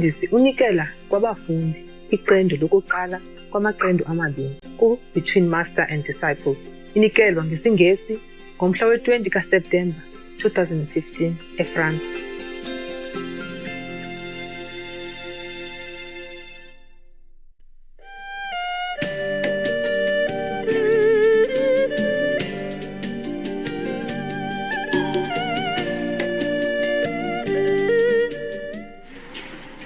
Umfundisi unikela kwabafundi iqendu lokuqala kwamaqendu amabini ku-Between Master and Disciple. Inikelwa ngesiNgesi ngomhla we-20 kaSeptemba 2015 eFrance.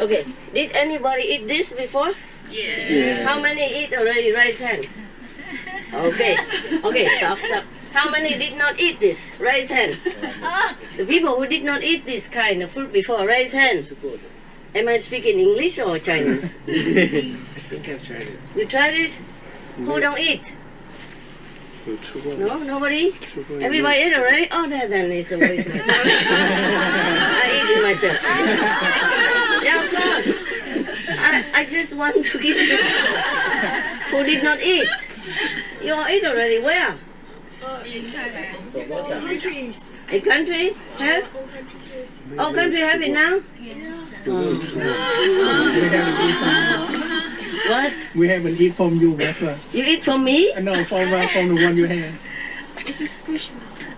Okay, did anybody eat this before? Yes. Yeah. How many eat already? Raise hand. Okay, stop. How many did not eat this? Raise hand. The people who did not eat this kind of food before, raise hand. Am I speaking English or Chinese? I think I've tried it. You tried it? Who don't eat? No, nobody? Everybody ate already? Oh, then it's a waste of my time. I eat it myself. Yeah, of course. I just want to give you who did not eat. You all ate already. Where? A country have? Oh, country have it now? What? We haven't eat from you, that's why. You eat from me? No, from the one you had. It's a special.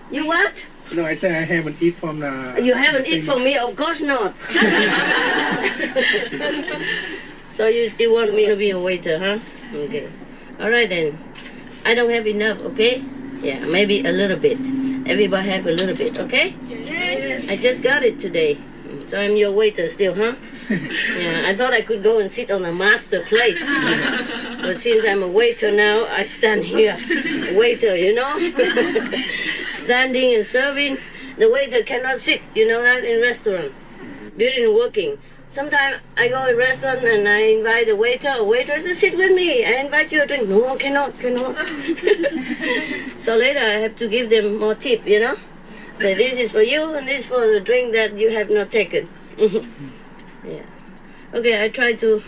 You what? No, I said I haven't eat from the... You haven't eat from me? Of course not. So you still want me to be a waiter, huh? Okay. All right then. I don't have enough, okay? Yeah, maybe a little bit. Everybody have a little bit, okay? Yes. I just got it today. So I'm your waiter still, huh? Yeah, I thought I could go and sit on a master place. But since I'm a waiter now, I stand here. Waiter, you know? Standing and serving. The waiter cannot sit, you know that, in restaurant. During working. Sometimes I go in restaurant and I invite the waiter or waitress to sit with me. I invite you to drink. No, cannot. So later I have to give them more tip, you know? Say this is for you and this for the drink that you have not taken. Yeah. Okay, I try to.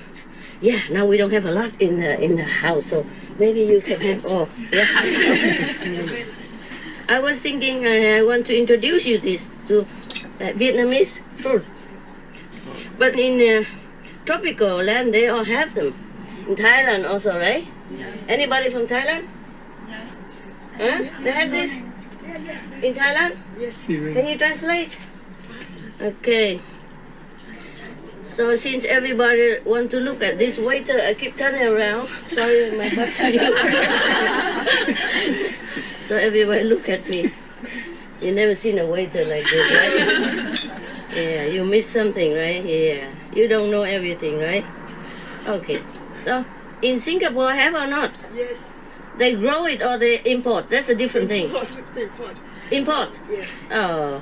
Yeah, now we don't have a lot in the house, so maybe you can have all. Yeah. I was thinking I want to introduce you this to Vietnamese fruit. But in tropical land, they all have them. In Thailand also, right? Yes. Anybody from Thailand? Huh? They have this? In Thailand? Yes. Can you translate? Okay. So since everybody want to look at this waiter, I keep turning around. Sorry, my butt to you. So everybody look at me. You never seen a waiter like this, right? Yeah, you miss something, right? Yeah. You don't know everything, right? Okay. So in Singapore, have or not? Yes. They grow it or they import? That's a different thing. Import. Import? Yes. Oh.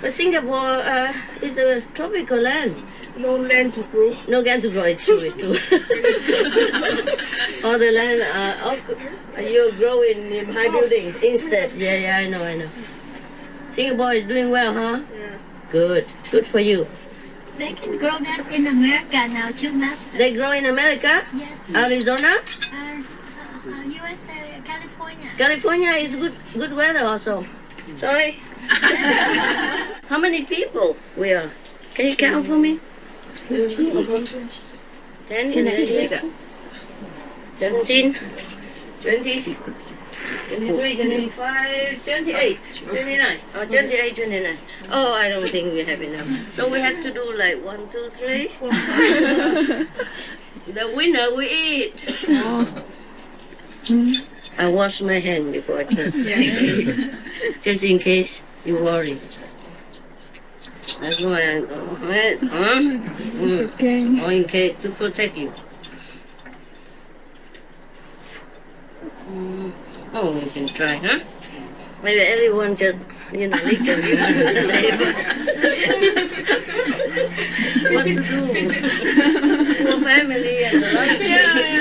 But Singapore is a tropical land. No land to grow. No land to grow, it's true. All the land, you grow in high building instead. Yeah, I know. Singapore is doing well, huh? Yes. Good for you. They can grow that in America now too, Master. They grow in America? Yes. Arizona? USA, California. California is good weather also. Sorry. How many people we are? Can you count for me? About 10, 17, 20, 23, 25, 28, 29. Oh, 28, 29. Oh, I don't think we have enough. So we have to do like 1, 2, 3. The winner we eat. I wash my hand before I came. Just in case you worry. That's why I go. Yes, or in case to protect you. Oh, we can try, huh? Maybe everyone just, lick at you. What to do? Poor family and a lot of children.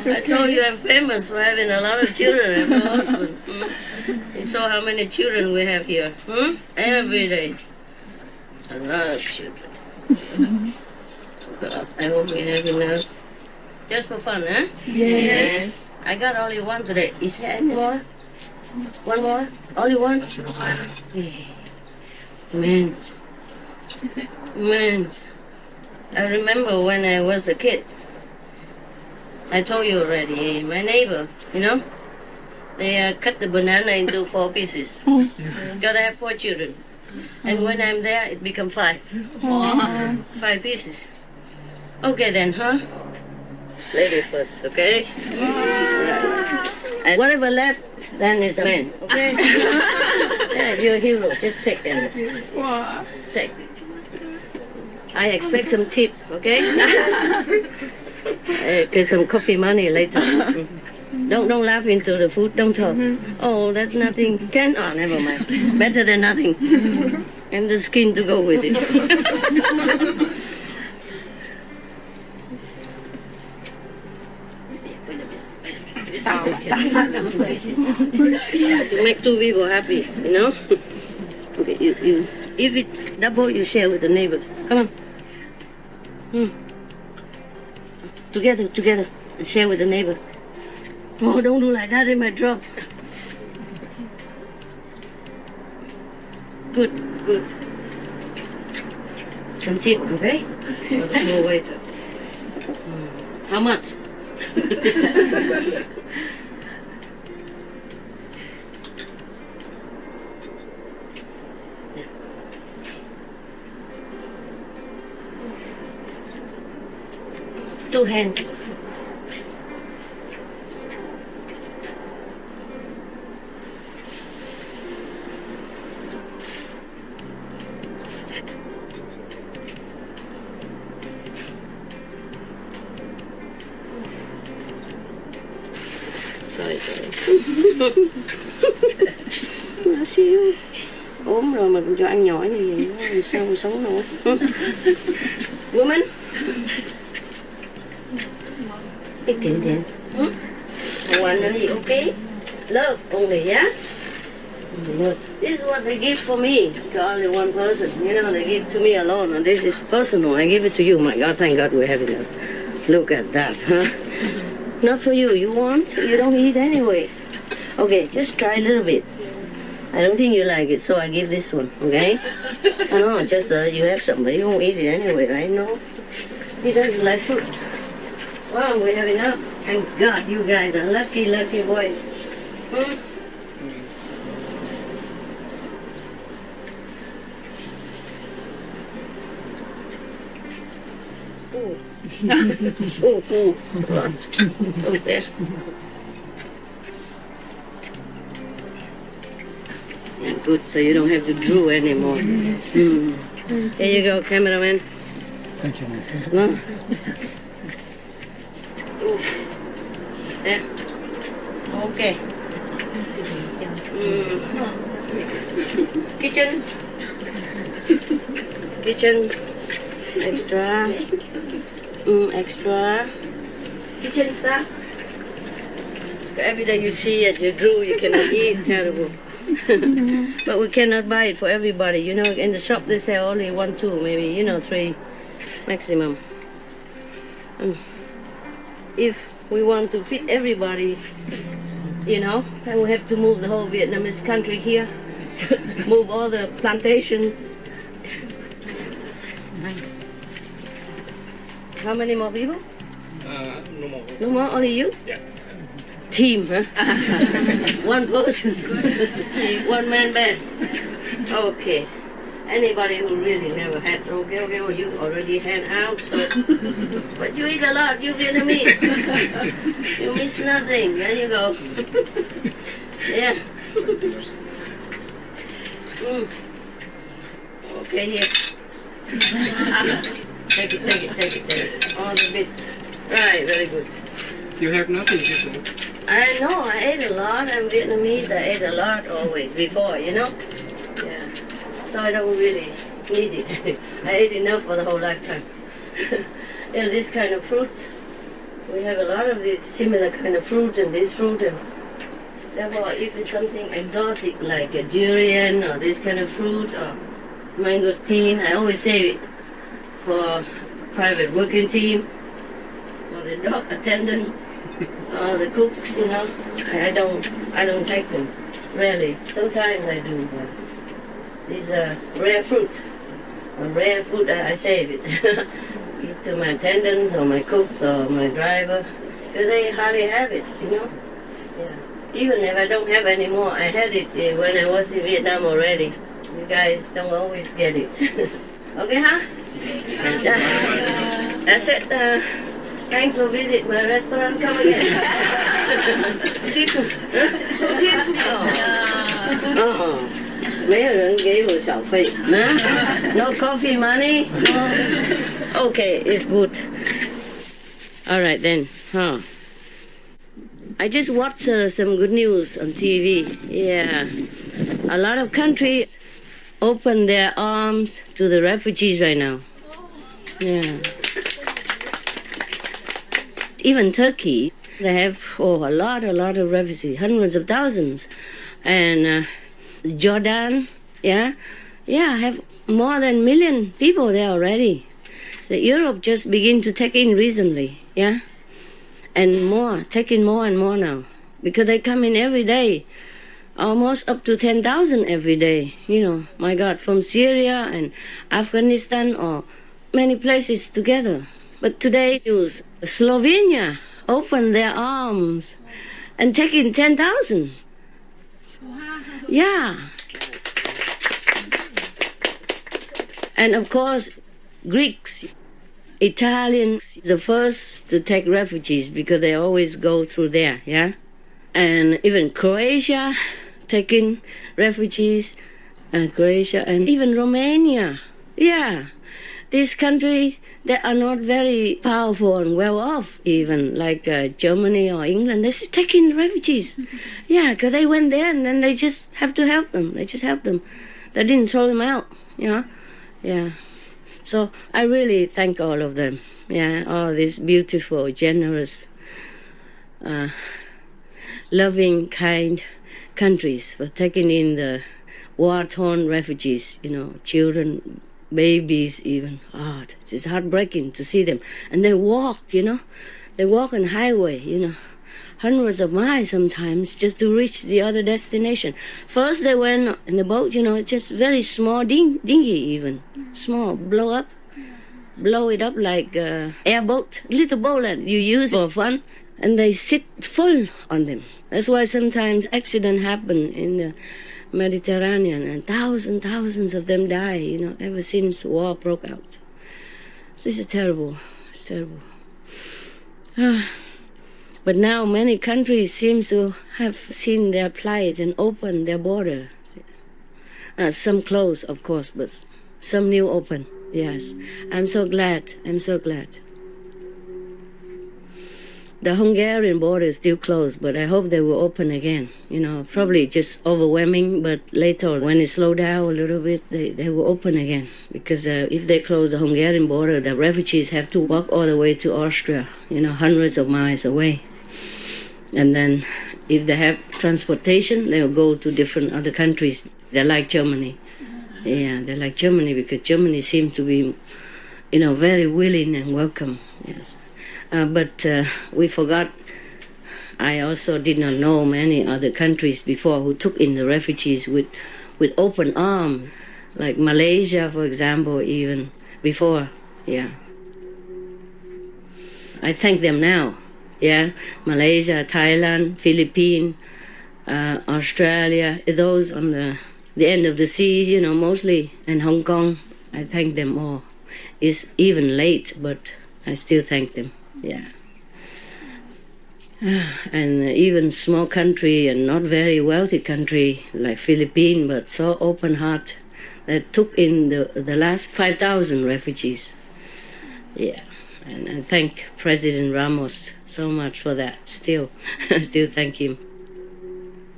I told you I'm famous for having a lot of children and my husband. You saw how many children we have here. Every day. A lot of children. God, I hope we have enough. Just for fun, huh? Yes. I got only one today. Is there any more? One more? Only one? Hey. Man. I remember when I was a kid. I told you already. My neighbor, they cut the banana into 4 pieces. Because I have 4 children. And when I'm there, it becomes 5. 5 pieces. Okay then, huh? Lady first, okay? Right. And whatever left, then is a man, okay? Yeah, you're a hero. Just take them. Take. I expect some tip, okay? Get some coffee money later. Don't laugh into the food. Don't talk. Oh, that's nothing. Never mind. Better than nothing. And the skin to go with it. To make 2 people happy, Okay, you if it double, you share with the neighbors. Come on. Together, and share with the neighbor. Oh, don't do like that, it might drop. Good. Some tip, okay? For the small waiter. How much? Two hands. Sorry. Nó xíu. Ốm rồi mà cũng cho ăn nhỏ như vậy, làm sao mà sống nổi. Woman. Thiện. One only, okay? Love only, yeah? This is what they give for me. Only one person. They give to me alone, and this is personal. I give it to you. My God, thank God we're having a look at that, huh? Not for you. You want? You don't eat anyway. Okay, just try a little bit. I don't think you like it, so I give this one, okay? I know, just you have some, but you won't eat it anyway, right? No? He doesn't like fruit. Well, we're having up. Thank God you guys are lucky boys. Ooh. Right there. Yeah, good, so you don't have to drool anymore. Here you go, cameraman. Thank you, Master. No? There. Okay. Kitchen. Extra. Extra. Kitchen stuff. Every day you see it, you drool, you cannot eat. Terrible. But we cannot buy it for everybody. In the shop they say only 1, 2, maybe, 3 maximum. If we want to feed everybody, then we have to move the whole Vietnamese country here. Move all the plantation. How many more people? No more. No more, only you? Yeah. Team, huh? One person. One man band. Okay. Anybody who really never had, okay, well, you already hand out, so. But you eat a lot, you Vietnamese. You miss nothing. There you go. Yeah. Okay, here. Take it. All the bit. Right, very good. You have nothing to do. I know, I ate a lot. I'm Vietnamese, I ate a lot always, before, Yeah. So I don't really need it. I ate enough for the whole lifetime. This kind of fruit, we have a lot of this similar kind of fruit and this fruit. And therefore, if it's something exotic like a durian or this kind of fruit or mangosteen, I always save it for private working team or the dog attendant or the cooks. I don't take them. Rarely. Sometimes I do. But these are rare fruit. Rare food, I save it. to my attendants or my cooks or my driver, because they hardly have it, you know. Yeah. Even if I don't have any more, I had it when I was in Vietnam already. You guys don't always get it. Okay, huh? That's it. Thanks for visit my restaurant. Come again. Tip. Mấy người gave us小费. No coffee money. No. Okay, it's good. All right then. Huh. I just watched some good news on TV. Yeah. A lot of countries open their arms to the refugees right now. Yeah. Even Turkey, they have a lot of refugees, hundreds of thousands. And Jordan, have more than 1 million people there already. Europe just begin to take in recently, and more, taking more and more now, because they come in every day, almost up to 10,000 every day. You know, my God, from Syria and Afghanistan or many places together. But today, Slovenia opened their arms and take in 10,000. Yeah. And of course, Greeks, Italians, the first to take refugees because they always go through there, And even Croatia taking refugees, Croatia and even Romania. Yeah. This country, they are not very powerful and well off, even like Germany or England. They're just taking refugees. Yeah, because they went there and then they just have to help them. They just help them. They didn't throw them out, Yeah. So I really thank all of them. Yeah, all these beautiful, generous, loving, kind countries for taking in the war-torn refugees, children, babies even. Oh, it's heartbreaking to see them. And they walk, They walk on highway, hundreds of miles sometimes just to reach the other destination. First they went in the boat, just very small dinghy even. Small, blow it up like airboat, little boat that you use for fun. And they sit full on them. That's why sometimes accidents happen in the Mediterranean and thousands of them die, ever since war broke out. This is terrible. It's terrible. But now many countries seem to have seen their plight and opened their border. Some closed, of course, but some new open. Yes. I'm so glad. The Hungarian border is still closed, but I hope they will open again. Probably just overwhelming, but later when it slows down a little bit, they will open again. Because if they close the Hungarian border, the refugees have to walk all the way to Austria, hundreds of miles away. And then if they have transportation, they will go to different other countries. They're like Germany. Yeah, they're like Germany because Germany seems to be, very willing and welcome. Yes. But we forgot, I also did not know many other countries before who took in the refugees with open arms, like Malaysia, for example, even before, I thank them now, Malaysia, Thailand, Philippines, Australia, those on the end of the seas, mostly, and Hong Kong, I thank them all. It's even late, but I still thank them. Yeah. And even small country and not very wealthy country like Philippines, but so open heart that took in the last 5,000 refugees. Yeah. And I thank President Ramos so much for that. Still, I still thank him.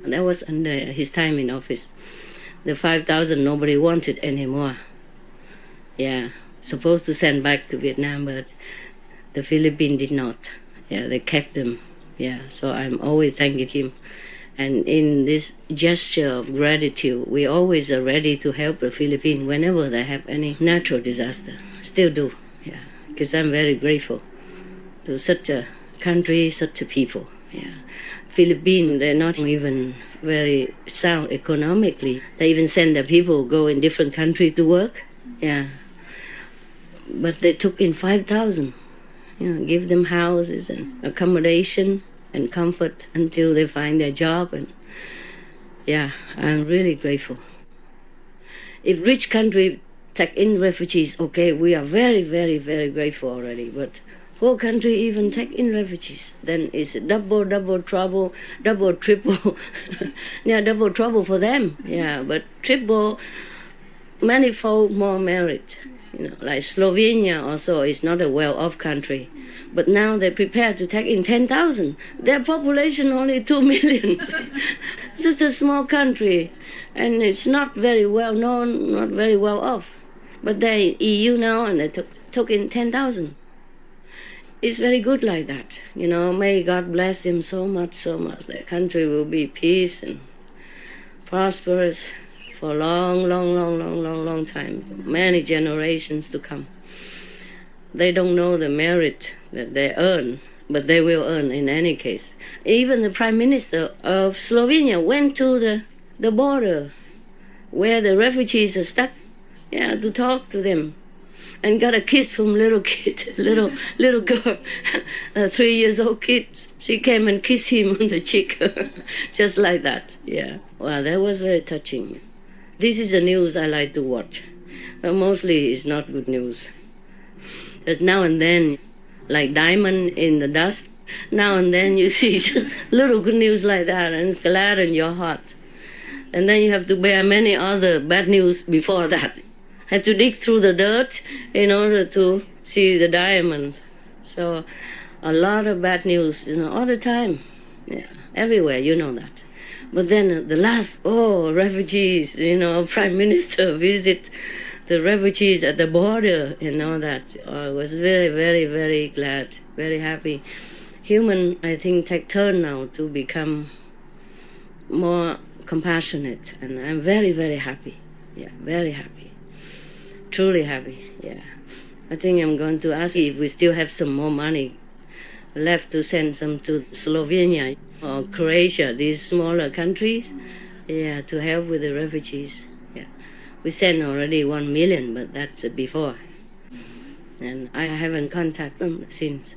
That was under his time in office. The 5,000 nobody wanted anymore. Yeah. Supposed to send back to Vietnam, but the Philippines did not. Yeah, they kept them. Yeah, so I'm always thanking him. And in this gesture of gratitude, we always are ready to help the Philippines whenever they have any natural disaster. Still do, because I'm very grateful to such a country, such a people. Yeah, Philippines, they're not even very sound economically. They even send their people go in different countries to work. Yeah. but they took in 5,000. Give them houses and accommodation and comfort until they find their job. And yeah, I'm really grateful. If rich country take in refugees, okay, we are very, very, very grateful already. But poor country even take in refugees, then it's double trouble, double triple. Yeah, double trouble for them. Yeah, but triple, manifold more merit. Like Slovenia also is not a well-off country, but now they're prepared to take in 10,000. Their population only 2 million. It's just a small country, and it's not very well known, not very well off. But they're EU now, and they took in 10,000. It's very good like that. May God bless them so much, so much. Their country will be peace and prosperous for a long time, many generations to come. They don't know the merit that they earn, but they will earn in any case. Even the Prime Minister of Slovenia went to the border where the refugees are stuck, to talk to them, and got a kiss from little kid, little girl, a 3-year-old kid. She came and kissed him on the cheek, just like that. Yeah, wow, that was very touching. This is the news I like to watch, but mostly it's not good news. But now and then, like diamond in the dust, now and then you see just little good news like that, and it's glad in your heart. And then you have to bear many other bad news before that. Have to dig through the dirt in order to see the diamond. So a lot of bad news, all the time. Yeah, everywhere, that. But then the last, refugees, Prime Minister visit the refugees at the border and all that. I was very, very, very glad, very happy. Human, I think, take turn now to become more compassionate, and I'm very, very happy. Yeah, very happy. Truly happy, yeah. I think I'm going to ask if we still have some more money left to send some to Slovenia or Croatia, these smaller countries, to help with the refugees. Yeah, we sent already 1 million, but that's before. And I haven't contacted them since.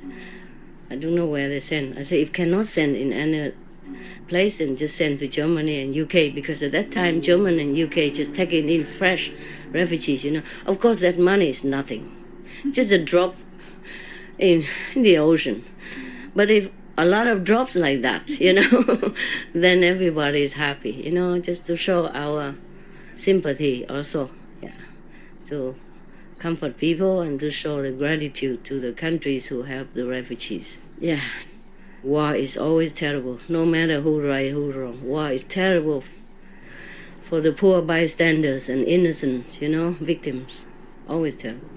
I don't know where they send. I say, if cannot send in any place, then just send to Germany and UK, because at that time, Germany and UK just taking in fresh refugees, Of course, that money is nothing. Just a drop in the ocean. But if a lot of drops like that, then everybody is happy, just to show our sympathy also, to comfort people and to show the gratitude to the countries who help the refugees. Yeah, war is always terrible, no matter who right, who wrong. War is terrible for the poor bystanders and innocent, victims. Always terrible.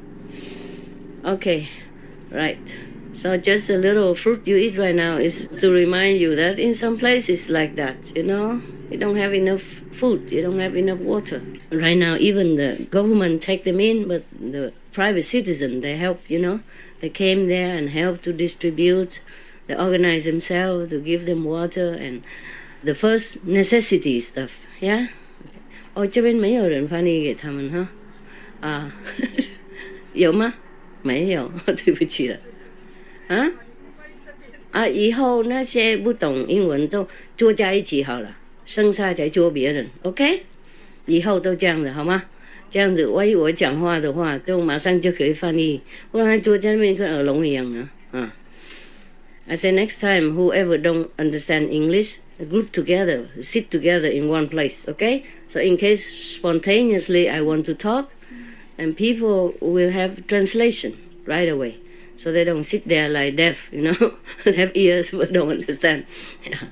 Okay, right. So just a little fruit you eat right now is to remind you that in some places like that, you don't have enough food, you don't have enough water. Right now, even the government take them in, but the private citizen, they help, They came there and helped to distribute. They organize themselves to give them water and the first necessity stuff, yeah? 这边没有人翻译给他们哈？有吗？没有，对不起了。以后那些不懂英文都坐在一起好了，剩下再捉别人 ，OK？ 以后都这样的好吗？这样子，万一我讲话的话，就马上就可以翻译，不然坐在那边跟耳聋一样啊。I say next time, whoever don't understand English, group together, sit together in one place, okay? So in case spontaneously I want to talk, and people will have translation right away. So they don't sit there like deaf, they have ears but don't understand. Yeah.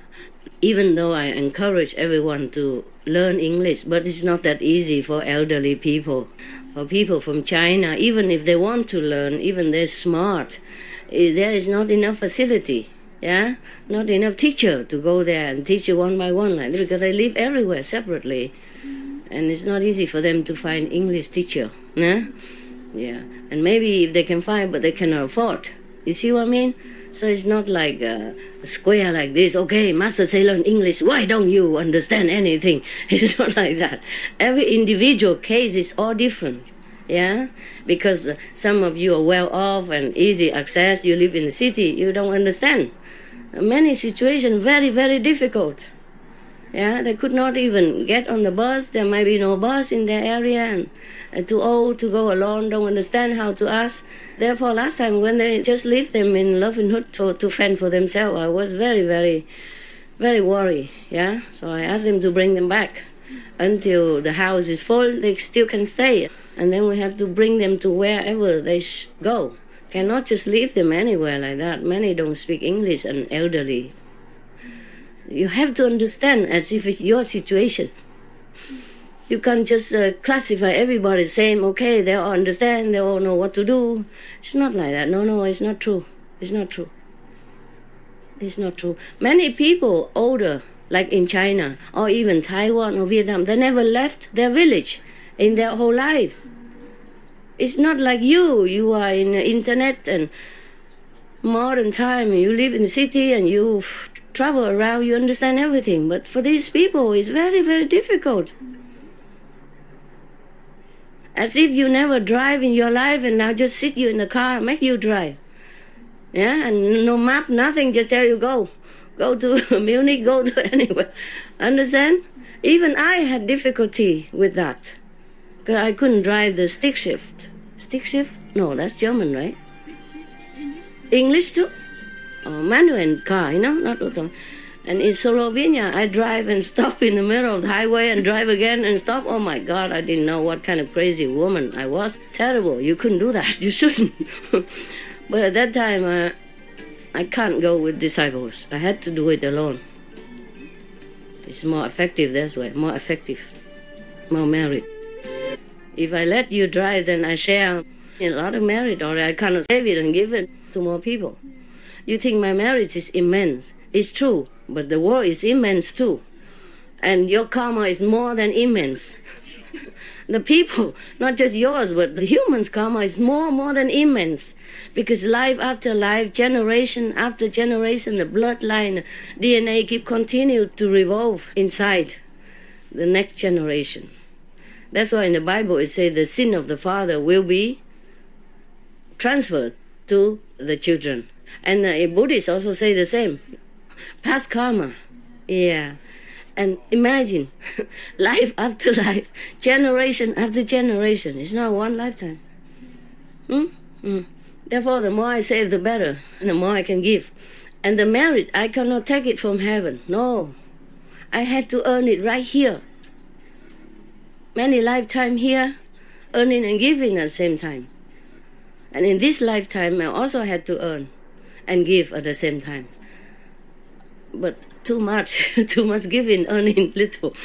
Even though I encourage everyone to learn English, but it's not that easy for elderly people. For people from China, even if they want to learn, even they're smart, there is not enough facility, not enough teacher to go there and teach you one by one, because they live everywhere separately, and it's not easy for them to find English teacher, Yeah, and maybe if they can find, but they cannot afford. You see what I mean? So it's not like a square like this. Okay, master say learn English. Why don't you understand anything? It's not like that. Every individual case is all different. Yeah, because some of you are well off and easy access. You live in the city, you don't understand. Many situations very, very difficult. Yeah, they could not even get on the bus. There might be no bus in their area, and too old to go alone, don't understand how to ask. Therefore, last time when they just leave them in Loving Hood to fend for themselves, I was very, very, very worried. Yeah, so I asked them to bring them back until the house is full. They still can stay, and then we have to bring them to wherever they go. Cannot just leave them anywhere like that. Many don't speak English and elderly. You have to understand as if it's your situation. You can't just classify everybody the same. Okay, they all understand, they all know what to do. It's not like that. No, it's not true. It's not true. It's not true. Many people older, like in China or even Taiwan or Vietnam, they never left their village in their whole life. It's not like you. You are in the internet and modern time. You live in the city and you travel around, you understand everything. But for these people, it's very, very difficult. As if you never drive in your life and now just sit you in the car and make you drive. Yeah, and no map, nothing, just tell you go. Go to Munich, go to anywhere. Understand? Even I had difficulty with that. Because I couldn't drive the stick shift. Stick shift? No, that's German, right? English too? Oh, manual car, not auto. And in Slovenia, I drive and stop in the middle of the highway and drive again and stop. Oh my God, I didn't know what kind of crazy woman I was. Terrible. You couldn't do that. You shouldn't. But at that time, I can't go with disciples. I had to do it alone. It's more effective that way. More effective. More merit. If I let you drive, then I share a lot of merit, or I cannot save it and give it to more people. You think my merit is immense. It's true, but the world is immense too. And your karma is more than immense. The people, not just yours, but the human's karma is more than immense. Because life after life, generation after generation, the bloodline, DNA keep continue to revolve inside the next generation. That's why in the Bible it says the sin of the father will be transferred to the children. And Buddhists also say the same. Past karma. Yeah. And imagine, life after life, generation after generation. It's not one lifetime. Therefore, the more I save, the better. And the more I can give. And the merit, I cannot take it from heaven. No. I had to earn it right here. Many lifetime here, earning and giving at the same time. And in this lifetime, I also had to earn and give at the same time. But too much giving, earning little.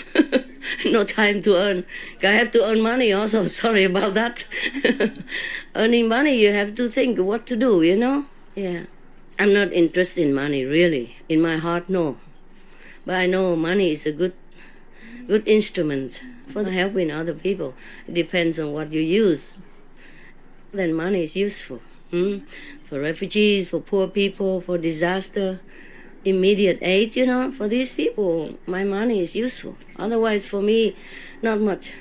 No time to earn. I have to earn money also, sorry about that. Earning money, you have to think what to do, Yeah. I'm not interested in money, really. In my heart, no. But I know money is a good instrument for helping other people. It depends on what you use. Then money is useful. For refugees, for poor people, for disaster, immediate aid, for these people, my money is useful. Otherwise, for me, not much.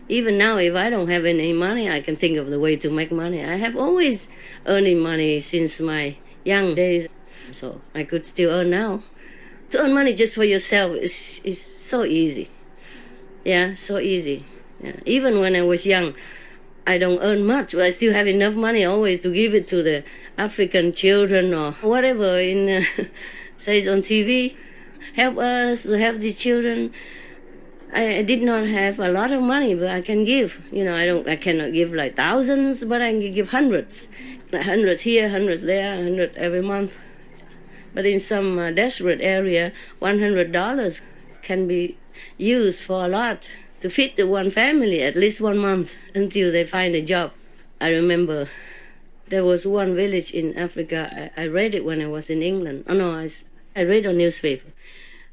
Even now, if I don't have any money, I can think of the way to make money. I have always earning money since my young days, so I could still earn now. To earn money just for yourself is so easy. Yeah, so easy. Yeah. Even when I was young, I don't earn much, but I still have enough money always to give it to the African children or whatever says on TV. Help us to help these children. I did not have a lot of money, but I can give. I cannot give like thousands, but I can give hundreds. Hundreds here, hundreds there, 100 every month. But in some desperate area, $100 can be used for a lot to feed the one family at least 1 month until they find a job. I remember there was one village in Africa. I read it when I was in England. I read on newspaper.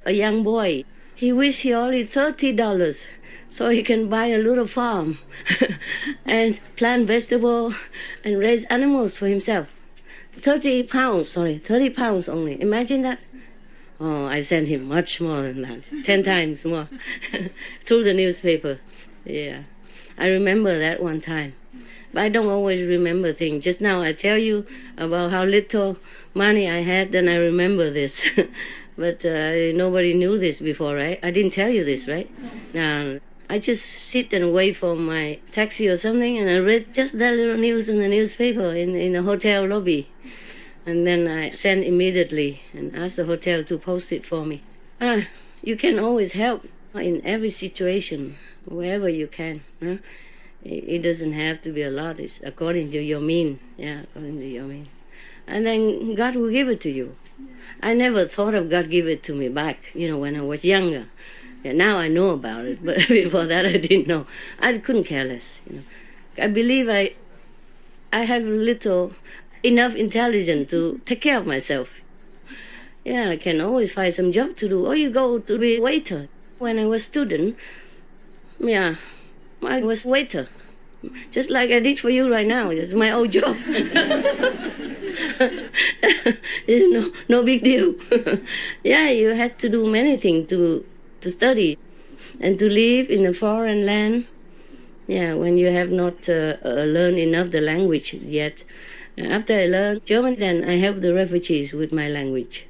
A young boy, he wished he only $30 so he can buy a little farm and plant vegetable and raise animals for himself. 30 pounds only. Imagine that. Oh, I sent him much more than that, 10 times more, through the newspaper. Yeah, I remember that one time. But I don't always remember things. Just now I tell you about how little money I had, then I remember this. But nobody knew this before, right? I didn't tell you this, right? Now, I just sit and wait for my taxi or something, and I read just that little news in the newspaper in the hotel lobby. And then I send immediately and ask the hotel to post it for me. You can always help in every situation, wherever you can. Huh? It doesn't have to be a lot. It's according to your means. Yeah, according to your means. And then God will give it to you. I never thought of God give it to me back, when I was younger. Yeah, now I know about it, but before that I didn't know. I couldn't care less. I believe I have enough intelligence to take care of myself. Yeah, I can always find some job to do. Or you go to be a waiter. When I was student, I was waiter. Just like I did for you right now. It's my old job. It's no big deal. Yeah, you had to do many things to study and to live in a foreign land. Yeah, when you have not learned enough the language yet. After I learned German, then I helped the refugees with my language,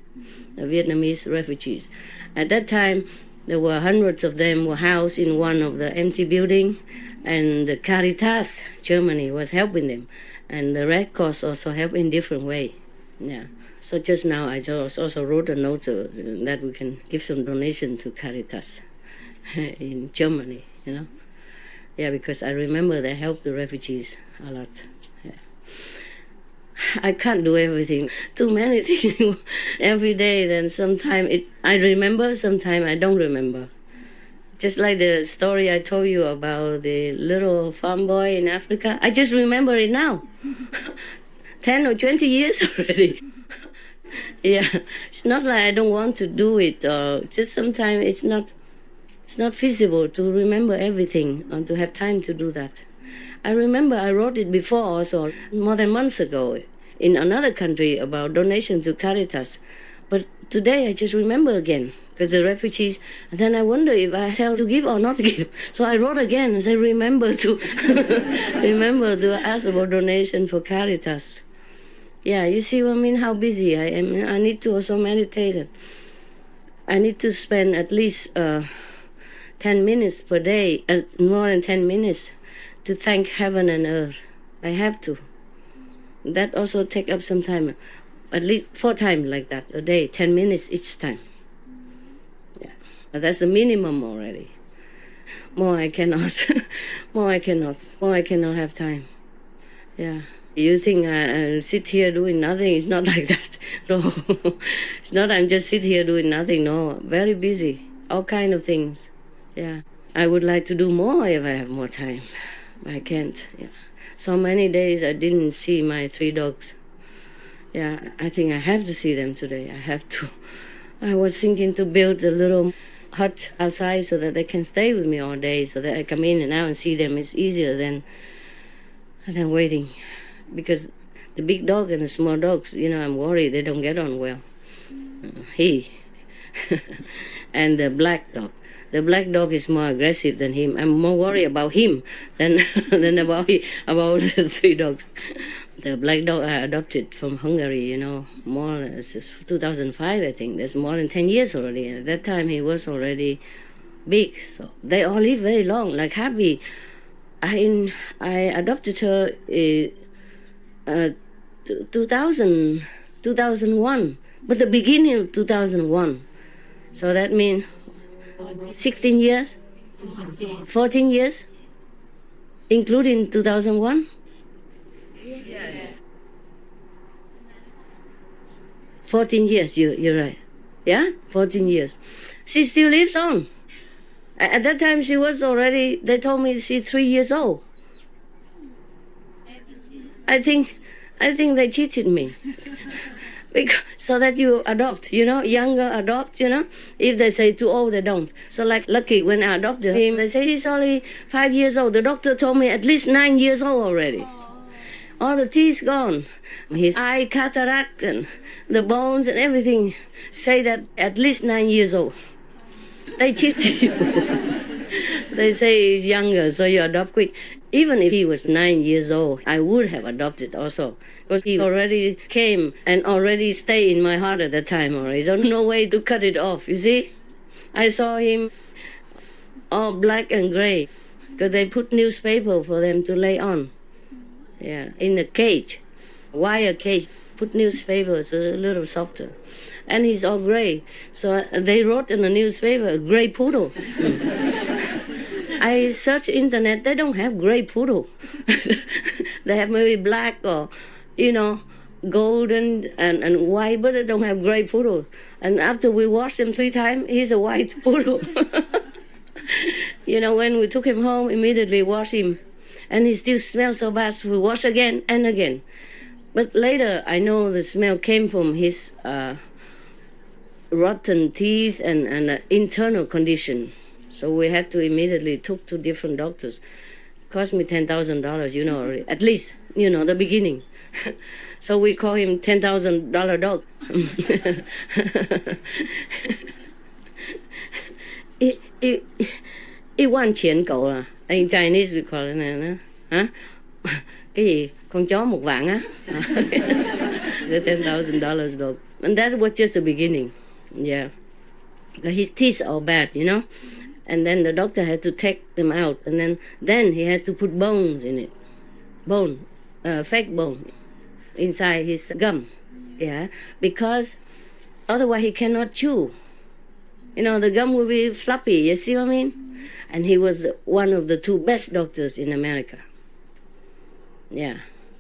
the Vietnamese refugees. At that time, there were hundreds of them were housed in one of the empty buildings, and the Caritas Germany was helping them, and the Red Cross also helped in different way. Yeah. So just now I just also wrote a note that we can give some donation to Caritas in Germany, Yeah, because I remember they helped the refugees a lot. Yeah. I can't do everything. Too many things every day. Then sometimes I remember, sometimes I don't remember. Just like the story I told you about the little farm boy in Africa. I just remember it now. 10 or 20 years already. Yeah, it's not like I don't want to do it. Just sometimes it's not feasible to remember everything and to have time to do that. I remember I wrote it before also, more than months ago, in another country about donation to Caritas. But today I just remember again, because the refugees, and then I wonder if I tell to give or not give. So I wrote again and said, remember to ask about donation for Caritas. Yeah, you see what I mean, how busy I am. I need to also meditate. I need to spend at least 10 minutes per day, more than 10 minutes, to thank heaven and earth. I have to. That also take up some time, at least 4 times like that a day, 10 minutes each time. Yeah, but that's the minimum already. More I cannot. More I cannot have time. Yeah. You think I sit here doing nothing? It's not like that. No. It's not I'm just sit here doing nothing. No, very busy. All kind of things. Yeah. I would like to do more if I have more time. But I can't. Yeah. So many days I didn't see my 3 dogs. Yeah, I think I have to see them today. I have to. I was thinking to build a little hut outside so that they can stay with me all day, so that I come in and out and see them. It's easier than waiting. Because the big dog and the small dogs, I'm worried they don't get on well. And the black dog. The black dog is more aggressive than him. I'm more worried about him than about the 3 dogs. The black dog I adopted from Hungary, more than 2005, I think. That's more than 10 years already. At that time, he was already big. So they all live very long, like Happy. I adopted her 2001, but the beginning of 2001. So that means 16 years, 14 years, including 2001. Yes. 14 years, you're right. Yeah, 14 years. She still lives on. At that time, she was already, they told me she's 3 years old. I think they cheated me. So that you adopt, younger adopt, If they say too old, they don't. So like Lucky, when I adopted him, they say he's only 5 years old. The doctor told me at least 9 years old already. All the teeth gone. His eye cataract and the bones and everything say that at least 9 years old. They cheated you. They say he's younger, so you adopt quick. Even if he was 9 years old, I would have adopted also. Because he already came and already stayed in my heart at that time already. So no way to cut it off, you see? I saw him all black and gray because they put newspaper for them to lay on. Yeah, in a cage, wire cage, put newspapers a little softer. And he's all gray. So they wrote in the newspaper, gray poodle. I searched internet, they don't have gray poodle. They have maybe black or, golden and white, but they don't have gray poodle. And after we washed him 3 times, he's a white poodle. When we took him home, immediately wash him. And he still smells so bad, so we wash again and again. But later, I know the smell came from his rotten teeth and internal condition. So we had to immediately took to different doctors. Cost me $10,000, already. At least, the beginning. So we call him $10,000 dog. It one tiền cậu à. In Chinese we call it nè. Hả? Cái gì? Con chó một vạn á. The $10,000 dog. And that was just the beginning. Yeah. His teeth are bad, And then the doctor had to take them out. And then he had to put bones in it. Fake bone inside his gum. Yeah. Because otherwise he cannot chew. The gum will be floppy. You see what I mean? And he was one of the 2 best doctors in America. Yeah.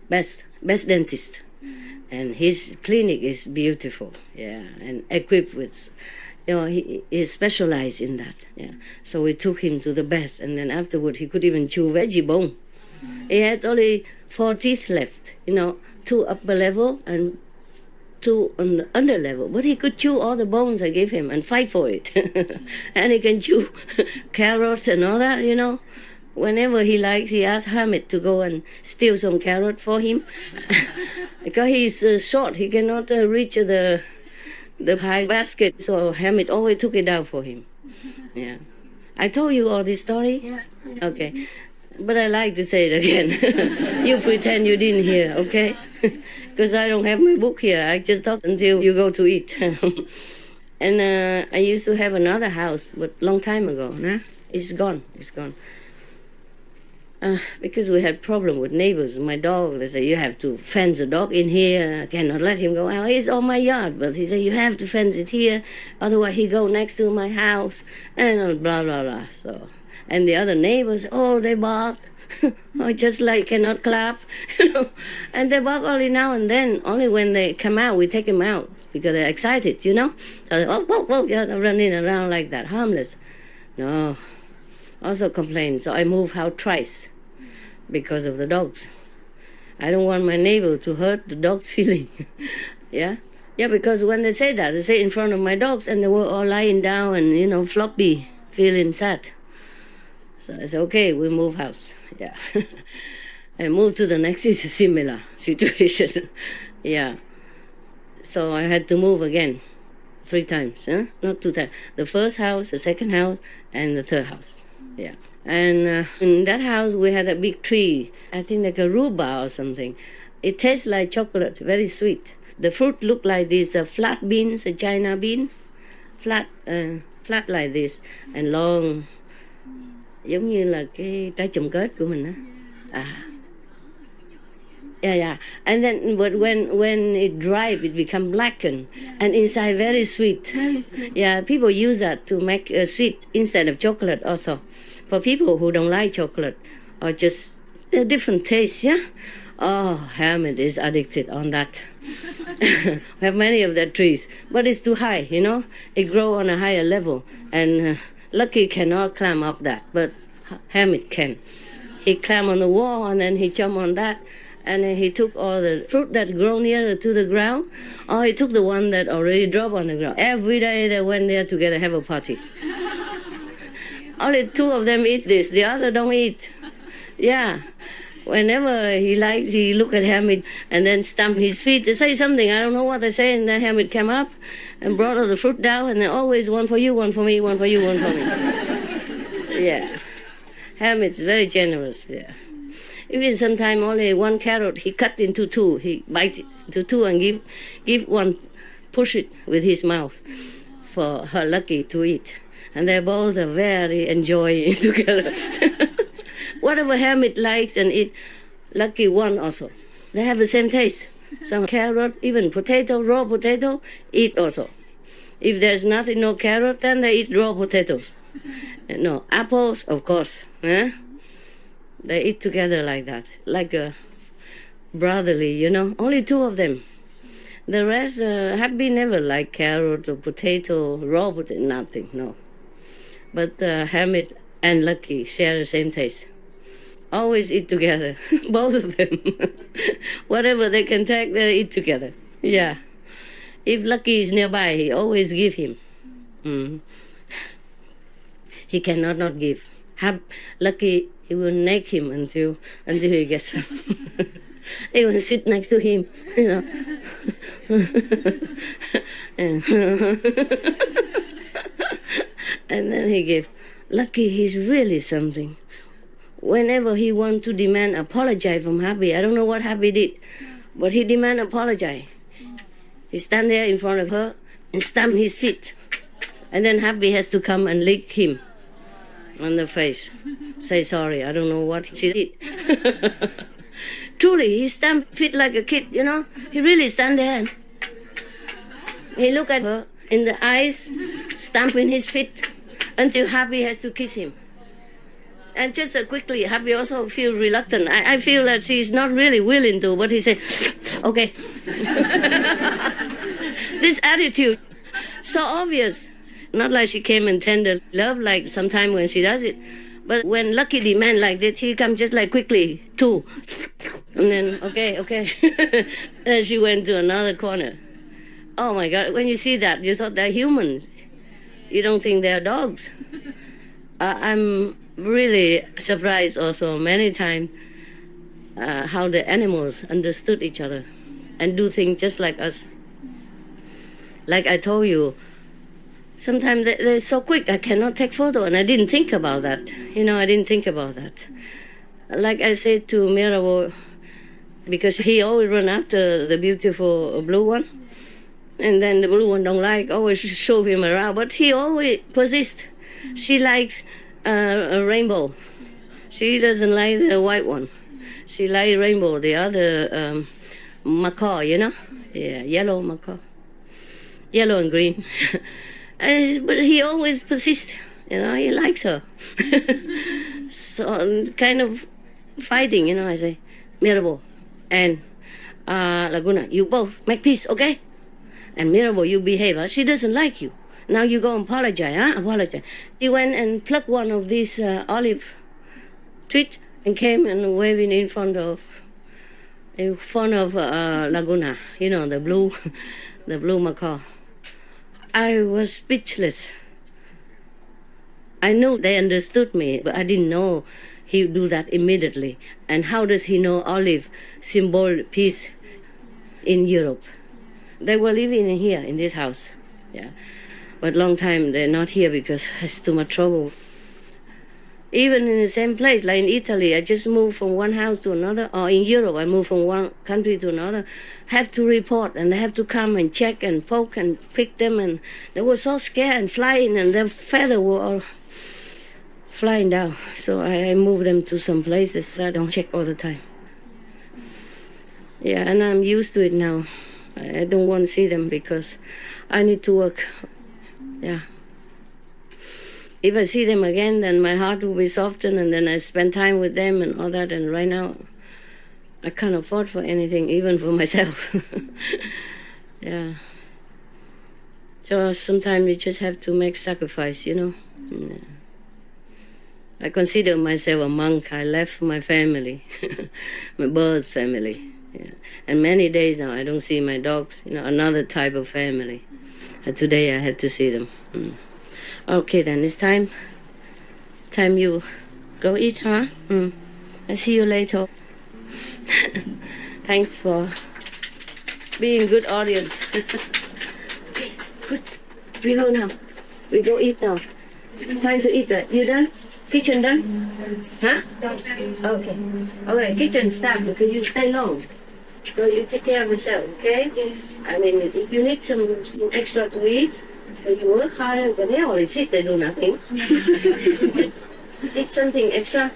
Best dentist. And his clinic is beautiful. Yeah. And equipped with... he is specialized in that. Yeah. So we took him to the best, and then afterward he could even chew veggie bone. He had only 4 teeth left, 2 upper level and 2 on the under level. But he could chew all the bones I gave him and fight for it. And he can chew carrots and all that, Whenever he likes, he asks Hamid to go and steal some carrot for him. Because he's short, he cannot reach the high basket, so Hamid always took it out for him. Yeah. I told you all this story? Yeah. Okay. But I like to say it again. You pretend you didn't hear, okay? Because I don't have my book here. I just talk until you go to eat. And I used to have another house, but long time ago. Nah? It's gone. Because we had problem with neighbors. My dog, they say, you have to fence the dog in here. I cannot let him go out. He's on my yard. But he said, you have to fence it here. Otherwise, he go next to my house. And blah, blah, blah. So, and the other neighbors, they bark. Or just like cannot clap. And they bark only now and then. Only when they come out, we take them out. Because they're excited, So they, running around like that, harmless. No. Also complain. So I moved house twice because of the dogs. I don't want my neighbor to hurt the dog's feeling. Yeah? Yeah, because when they say that, they say in front of my dogs and they were all lying down and, floppy, feeling sad. So I said, okay, we move house. Yeah. I moved to the next is a similar situation. Yeah. So I had to move again 3 times, not 2 times. The first house, the second house, and the third house. Yeah. And in that house, we had a big tree, I think like a rhubarb or something. It tastes like chocolate, very sweet. The fruit looked like this, flat beans, a China bean, flat like this, and long, giống như là cái trái chùm kết của mình á. Yeah. And then, but when it dried, it become blackened, and inside very sweet. Very sweet. Yeah, people use that to make sweet instead of chocolate also. For people who don't like chocolate or just a different taste, yeah? Oh, Hamid is addicted on that. We have many of that trees, but it's too high, It grow on a higher level, and Lucky cannot climb up that, but Hamid can. He climb on the wall, and then he jump on that, and then he took all the fruit that grow nearer to the ground, or he took the one that already dropped on the ground. Every day they went there together, have a party. Only 2 of them eat this, the other don't eat. Yeah. Whenever he likes, he look at Hamid and then stamp his feet to say something. I don't know what they say, and then Hamid came up and brought all the fruit down, and then always one for you, one for me, one for you, one for me. Yeah. Hamid's very generous, yeah. Even sometimes only one carrot, he cut into two. He bite it into two and give one, push it with his mouth for her Lucky to eat. And they both are very enjoying together. Whatever Hamid likes and eat, Lucky one also. They have the same taste. Some carrot, even potato, raw potato, eat also. If there's nothing, no carrot, then they eat raw potatoes. No, apples, of course. Eh? They eat together like that, like a brotherly, you know. Only two of them. The rest have been never like carrot or potato, raw potato, nothing, no. But Hamid and Lucky share the same taste. Always eat together, both of them. Whatever they can take, they eat together. Yeah. If Lucky is nearby, he always give him. He cannot not give. Lucky, he will nag him until he gets some. He will sit next to him, you know. And then he give. Lucky, he's really something. Whenever he want to demand apologize from Happy, I don't know what Happy did, but he demand apologize. He stand there in front of her and stamp his feet. And then Happy has to come and lick him on the face. Say sorry, I don't know what she did. Truly, he stamped feet like a kid, you know. He really stand there and he look at her in the eyes, stamping his feet until Happy has to kiss him. And just quickly, Happy also feel reluctant. I feel that she's not really willing to, but he said, okay. This attitude, so obvious. Not like she came and tender love like sometime when she does it. But when Lucky demand like that, he come just like quickly, two. And then, okay. Then she went to another corner. Oh my God, when you see that, you thought they're humans. You don't think they're dogs. I'm really surprised also many times how the animals understood each other and do things just like us. Like I told you, sometimes they're so quick, I cannot take photo, and I didn't think about that. You know, I didn't think about that. Like I said to Mirabo, because he always run after the beautiful blue one, and then the blue one don't like, always show him around, but he always persists. She likes a rainbow. She doesn't like the white one. She likes rainbow, the other macaw, you know? Yeah, yellow macaw. Yellow and green. But he always persists, you know, he likes her. So kind of fighting, you know, I say, Mirabo and Laguna, you both make peace, okay? And Mirabo, you behave, huh? She doesn't like you. Now you go and apologize, huh? Apologize. He went and plucked one of these olive twigs and came and waving in front of Laguna, you know, the blue macaw. I was speechless. I knew they understood me, but I didn't know he would do that immediately. And how does he know olive symbol peace in Europe? They were living in here, in this house. Yeah. But long time they're not here because it's too much trouble. Even in the same place, like in Italy, I just moved from one house to another, or in Europe, I moved from one country to another, have to report, and they have to come and check and poke and pick them, and they were so scared and flying, and their feathers were all flying down. So I moved them to some places I don't check all the time. Yeah, and I'm used to it now. I don't want to see them because I need to work. Yeah. If I see them again, then my heart will be softened, and then I spend time with them and all that. And right now, I can't afford for anything, even for myself. Yeah. So sometimes you just have to make sacrifice, you know. Yeah. I consider myself a monk. I left my family, my birth family. Yeah. And many days now, I don't see my dogs, you know, another type of family. And today I had to see them. Okay, then it's time you go eat, huh? I'll see you later. Thanks for being good audience. Okay, good. We go now. We go eat now. Time to eat, right? You done? Kitchen done? Huh? Okay. Okay, kitchen start because you stay long. So you take care of yourself, okay? Yes. I mean, if you need some extra to eat, so you work hard, but they only sit, they do nothing. Eat something extra,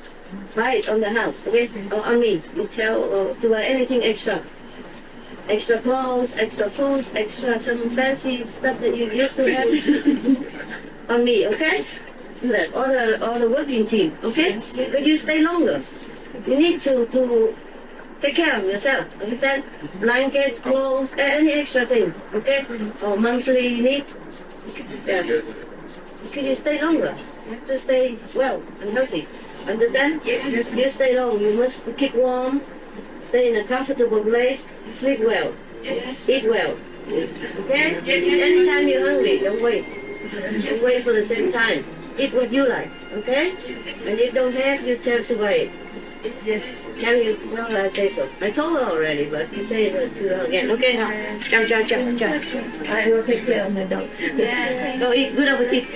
buy it on the house, okay? Or on me. You tell to buy anything extra. Extra clothes, extra food, extra some fancy stuff that you used to have. On me, okay? So that all the working team, okay? But you stay longer. You need to take care of yourself, understand? Blankets, clothes, any extra thing, okay? Or monthly need. Yeah. Can you stay longer? You have to stay well and healthy. Understand? Yes. You stay long. You must keep warm, stay in a comfortable place, sleep well, Yes. eat well. Yes. Okay? Yes. Anytime you're hungry, don't wait. Don't wait for the same time. Eat what you like, okay? And if you don't have, you tell Subai. Yes. Can you? No, I say so. I told her already, but you say it to her again. Okay, now. Ciao, ciao, ciao, ciao. I will take care of my dog. Dạ. Go eat. Good appetite.